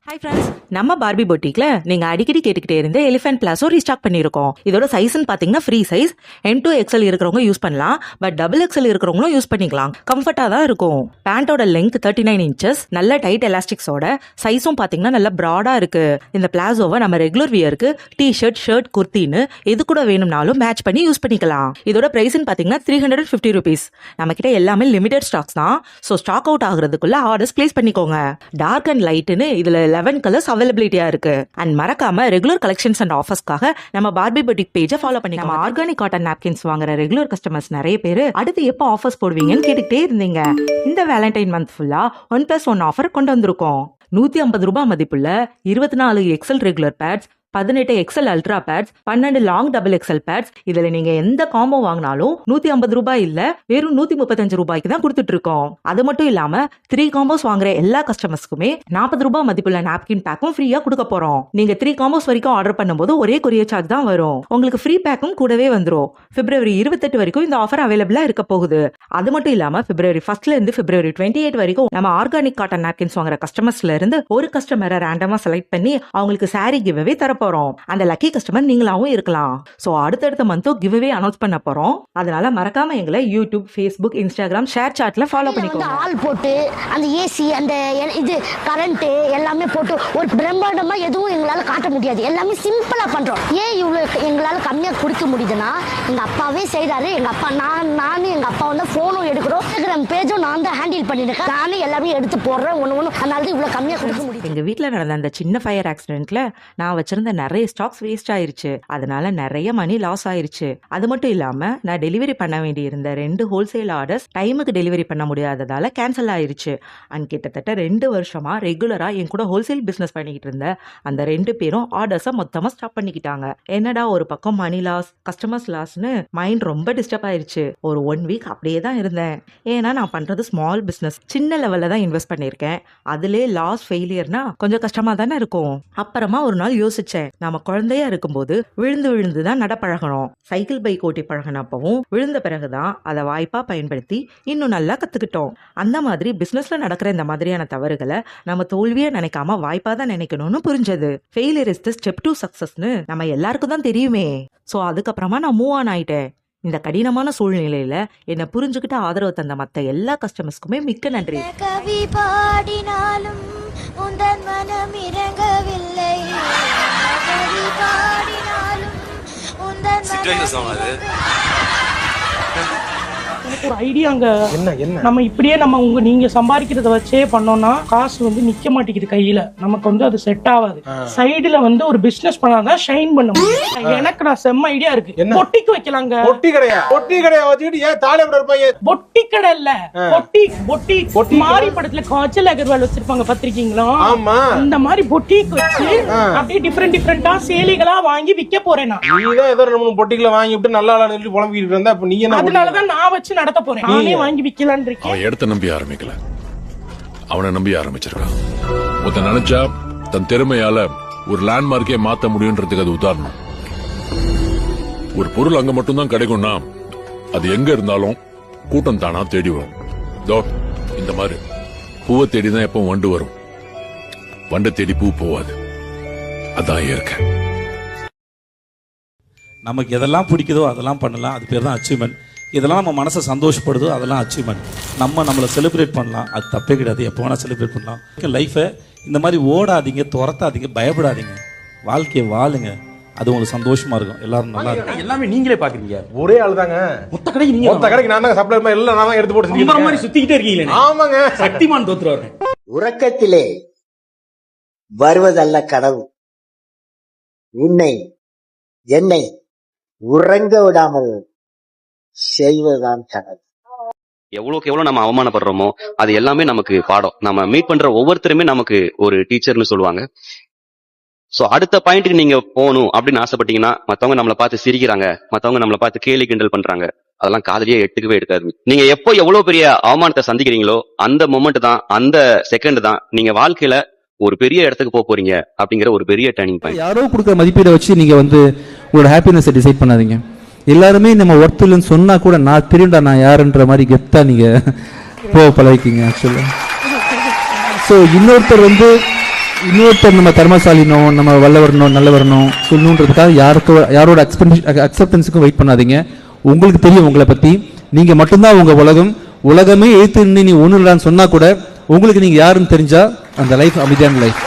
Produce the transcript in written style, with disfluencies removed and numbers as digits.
Hi friends, நம்ம Barbie பொட்டிக்ல நீங்க அடிக்கடி கேட்டுக்கிட்டே இருந்த எலிஃபென்ட் பிளாஸோ ரீஸ்டாக் பண்ணியிருக்கோம். இதோட சைஸ்ன்னு பாத்தீங்கன்னா ஃப்ரீ சைஸ். M2 XL இருக்கிறவங்க யூஸ் பண்ணலாம், பட் டபுள் XL இருக்கிறவங்களும் யூஸ் பண்ணிக்கலாம். கம்ஃபர்ட்டா தான் இருக்கும். பேண்டோட லெங்க் 39 இன்ச்சஸ், நல்ல டைட் எலாஸ்டிக்ஸோட, சைஸும் பாத்தீங்கன்னா நல்ல ப்ராடா இருக்கு. இந்த பிளாசோவை நம்ம ரெகுலர் வியருக்கு டிஷர்ட், ஷர்ட், குர்த்தின்னு எது கூட வேணும்னாலும் மேட்ச் பண்ணி யூஸ் பண்ணிக்கலாம். இதோட பிரைஸ்ன்னு பாத்தீங்கன்னா 350 rupees. நம்ம கிட்ட எல்லாமே லிமிடெட் ஸ்டாக்ஸ் தான். ஸோ ஸ்டாக் அவுட் ஆகுறதுக்குள்ள ஆர்டர்ஸ் பிளேஸ் பண்ணிக்கோங்க. டார்க் அண்ட் லைட்னு இதுல 11 கலர்ஸ் அவைலபிலிட்டியா இருக்கு. அண்ட் மறக்காம ரெகுலர் கலெக்ஷன்ஸ் அண்ட் ஆஃபர்ஸ்க்காக நம்ம பார்பி பொட்டிக் பேஜை ஃபாலோ பண்ணி நம்ம ஆர்கானிக் காட்டன் நாப்கின்ஸ் வாங்குற ரெகுலர் கஸ்டமர்ஸ் நிறைய பேர் அடுத்து எப்போ ஆஃபர்ஸ் போடுவீங்கன்னு கேட்டுக்கிட்டே இருந்தீங்க. இந்த வேலண்டைன் மந்த் ஃபுல்லா 1+1 ஆஃபர் கொண்டு வந்திருக்கோம். 150 ரூபாய் மதிப்புள்ள 24 XL regular pads, 18 XL ultra pads, 12 long double XL pads. இதுல நீங்க எந்த காம்போ வாங்கினாலும் 150 ரூபாய் இல்ல, வெறும் 135 ரூபாய்க்கு தான் கொடுத்துட்டு இருக்கோம். அது மட்டும் இல்லாம 3 காம்போஸ் வாங்குற எல்லா கஸ்டமர்ஸ்க்குமே 40 ரூபாய் மதிப்புள்ள நாப்கின் பேக்கும் ஃப்ரீயா கொடுக்க போறோம். நீங்க 3 காம்போஸ் வரைக்கும் ஆர்டர் பண்ணும்போது ஒரே கொரியர் சார்ஜ் தான் வரும். உங்களுக்கு ஃப்ரீ பேக்கும் கூடவே வந்துரும். February 28 வரைக்கும் இந்த ஆஃபர் அவைலபிளா இருக்க போகுது. அது மட்டும் இல்லாம February 1 இருந்து February 28 வரைக்கும் நம்ம ஆர்கானிக் காட்டன் நாப்கின்ஸ் வாங்குற கஸ்டமர்ஸ்ல இருந்து ஒரு கஸ்டமரை ரேண்டமா செலக்ட் பண்ணி அவங்களுக்கு சாரி கிவ்அவே தர போறோம். அந்த லக்கி கஸ்டமர் நீங்களாவும் இருக்கலாம். சோ அடுத்தடுத்த மந்த்தும் கிவ்அவே அனௌன்ஸ் பண்ண போறோம். அதனால மறக்காம எங்களை யூடியூப், ஃபேஸ்புக், இன்ஸ்டாகிராம், ஷேர் சாட்ல ஃபாலோ பண்ணிக்கோங்க. ஆல் போட்டு அந்த ஏசி, அந்த இது கரண்ட் எல்லாமே போட்டு ஒரு பிரம்மாண்டமா எதுவும் எங்களால காட்ட முடியாது. எல்லாமே சிம்பிளா பண்றோம். ஏன் இவ்வளவு எங்களால கம்மியா குடிக்க முடியுதுன்னா எங்க அப்பாவே செய்தாரு. எங்க அப்பா நானும் எங்க அப்பா வந்து போனும் எடுக்கிறோம், இன்ஸ்டாகிராம் பேஜும் நான் தான் ஹேண்டில் பண்ணிருக்கேன். நானும் எல்லாமே எடுத்து போடுறேன். ஒண்ணு அதனால தான் இவ்வளவு கம்மியா குடிக்க முடியும். எங்க வீட்டுல நடந்த அந்த சின்ன ஃபயர் ஆக்சிடென்ட்ல நான் வச்சிருந்த நிறைய ஸ்டாக்ஸ் வேஸ்ட் ஆயிருச்சு. அதனால நிறைய மணி லாஸ் ஆயிருச்சு. அது மட்டும் இல்லாம நான் டெலிவரி பண்ண வேண்டி இருந்த 2 ஹோல்சேல் ஆர்டர்ஸ் டைமுக்கு டெலிவரி பண்ண முடியாததால கேன்சல் ஆயிருச்சு. அண்ட் கிட்டத்தட்ட 2 வருஷமா ரெகுலரா என் கூட ஹோல்சேல் பிசினஸ் பண்ணிக்கிட்டு இருந்த அந்த 2 பேரும் ஆர்டர்ஸை மொத்தமா ஸ்டாப் பண்ணிக்கிட்டாங்க. என்னடா ஒரு பக்கம் மணி லாஸ், கஸ்டமர்ஸ் லாஸ்னு மைண்ட் ரொம்ப டிஸ்டர்ப் ஆயிருச்சு. ஒரு 1 வீக் அப்படியே தான் இருந்தேன். ஏன்னா நான் பண்றது ஸ்மால் பிசினஸ், சின்ன லெவல்ல தான் இன்வெஸ்ட் பண்ணிருக்கேன். அதுல லாஸ் ஃபெயிலியர்னா கொஞ்சம் கஷ்டமா தானே இருக்கும். அப்புறமா ஒரு நாள் யோசிச்சேன், நம்ம குழந்தையா இருக்கும்போது விழுந்து தான் நடப்பழகணும். சைக்கிள் பைக் ஓட்டி பழகினப்பவும் விழுந்த பிறகுதான் அதை வாய்ப்பா பயன்படுத்தி இன்னும் நல்லா கத்துக்கிட்டோம். அந்த மாதிரி பிசினஸ்ல நடக்கிற இந்த மாதிரியான தவறுகளை நம்ம தோல்வியா நினைக்காம வாய்ப்பா தான் நினைக்கணும்னு புரிஞ்சது. Failure is the step to சக்சஸ்னு நம்ம எல்லாருக்கும் தான் தெரியுமே. சோ அதுக்கப்புறமா நான் மூவ் ஆன் ஆயிட்டேன். இந்த கடினமான சூழ்நிலையில என்னை புரிஞ்சுக்கிட்டு ஆதரவு தந்த மத்த எல்லா கஸ்டமர்ஸ்க்குமே மிக்க நன்றி. கவி பாடினாலும் உந்தன் மனம் இறங்கவில்லை. கவி பாடினாலும் உந்தன் மனம் எனக்கு ஒரு ஐடியாங்க. நம்ம இப்படியே நீங்க சம்பாதிக்கிறத வச்சே பண்ணோம்னா காசு வந்து நிக்க மாட்டேங்குது கையில. நமக்கு வந்து அது செட் ஆகாது. சைடுல வந்து ஒரு பிசினஸ் பண்ணாதான் ஷைன் பண்ண முடியும். எனக்கு நான் செம்ம ஐடியா இருக்கு. பொட்டிக்கு வைக்கலாங்க. பொட்டி கடையா வச்சுக்கிட்டு ஏன் தாளே இருப்பாங்க? பொட்டி கடை இல்ல, பொட்டி மாரி படத்துல காஜல் அகர்வால் வச்சிருப்பாங்க பாத்திருக்கீங்களா? அந்த மாதிரி பொட்டிக்கு வச்சு அப்படியே டிஃபரெண்டா சேலிகளா வாங்கி விற்க போறேன். நீதான் ஏதோ 2-3 பொட்டிகளை வாங்கி விட்டு நல்லா சொல்லி புலம்பிக்கிட்டு இருந்தா அப்ப நீ என்ன? அதனாலதான் நான் வச்சு நடத்த போறேன். நானே வாங்கி விக்கலான்னு இருக்கேன். அவன் இடத்தை நம்பி ஆரம்பிக்கல, அவனை நம்பி ஆரம்பிச்சிருக்கான். ஒருத்தன் நினைச்சா தன் திறமையால ஒரு லேண்ட்மார்க்கே மாத்த முடியும்ன்றதுக்கு அது உதாரணம். ஒரு பொருள் அங்க மட்டும்தான் கிடைக்கும்னா அது எங்க இருந்தாலும் கூட்டம் தானா தேடி வரும். இந்த மாதிரி பூவை தேடிதான் எப்ப வண்டு வரும், வண்டை தேடி பூ போவாது. அதான் இயற்கை. நமக்கு எதெல்லாம் பிடிக்குதோ அதெல்லாம் பண்ணலாம். அது பேர் தான் அச்சீவ்மெண்ட். இதெல்லாம் நம்ம மனசை சந்தோஷப்படுதோ அதெல்லாம் அச்சீவ்மெண்ட். நம்மளை செலிப்ரேட் பண்ணலாம், அது தப்பே கிடையாது. எப்போ வேணால் செலிப்ரேட் பண்ணலாம். லைஃபை இந்த மாதிரி ஓடாதீங்க, துரத்தாதீங்க, பயப்படாதீங்க, வாழ்க்கையை வாழுங்க. அது உங்களுக்கு சந்தோஷமா இருக்கும். எல்லாரும் நல்லா இருக்கும். எல்லாமே நீங்களே பாக்குறீங்க. ஒரே ஆள் தாங்க. மொத்த கடைக்கு நான் தான் சப்ளை எல்லாம் நான் தான் எடுத்து போட்டு மாதிரி சுத்திக்கிட்டே இருக்கீங்க. ஆமாங்க, சக்திமான் தோத்துருவாரு. உறக்கத்திலே வருவதல்ல கனவு, என்னை உறங்க விடாமல் செய்வதுதான் கனவு. எவ்வளவுக்கு எவ்வளவு நம்ம அவமானப்படுறோமோ அது எல்லாமே நமக்கு பாடம். நம்ம மீட் பண்ற ஒவ்வொருத்தருமே நமக்கு ஒரு டீச்சர்னு சொல்லுவாங்க. சோ அடுத்த பாயிண்ட்டுக்கு நீங்க போகணும் அப்படின்னு ஆசைப்பட்டீங்கன்னா, மத்தவங்க நம்மளை பார்த்து சிரிக்கிறாங்க, மத்தவங்க நம்மளை பார்த்து கேலி கிண்டல் பண்றாங்க, அதெல்லாம் காதலியே எடுத்துக்கவே எடுக்காது. நீங்க எப்போ எவ்வளவு பெரிய அவமானத்தை சந்திக்கிறீங்களோ அந்த மொமெண்ட் தான், அந்த செகண்ட் தான் நீங்க வாழ்க்கையில ஒரு பெரிய இடத்துக்கு போக போறீங்க அப்படிங்கிற ஒரு பெரிய டர்னிங் பாயிண்ட். யாரோ கொடுக்குற மதிப்பீடை வச்சு நீங்க வந்து உங்களோட ஹாப்பினஸ் டிசைட் பண்ணாதீங்க. எல்லாருமே நம்ம ஒர்த் இல்லைன்னு சொன்னா கூட நான் தெரியும்டா நான் யாருன்ற மாதிரி கெத்தா நீங்க போக பழகிக்கிங்க. ஆக்சுவலா ஸோ இன்னொருத்தர் வந்து இன்னொருத்தர் நம்ம திறமசாலினோ நம்ம வல்லவரனோ நல்லவரனோ சொல்லணுன்றதுக்காக யாரோட அக்செப்டன்ஸுக்கும் வெயிட் பண்ணாதீங்க. உங்களுக்கு தெரியும் உங்களை பத்தி, நீங்க மட்டும்தான் உங்க உலகம். உலகமே எழுத்து நீ ஒண்ணு இல்லைன்னு சொன்னா கூட உங்களுக்கு நீங்க யாருன்னு தெரிஞ்சா அந்த லைஃப் அமைதியான லைஃப்.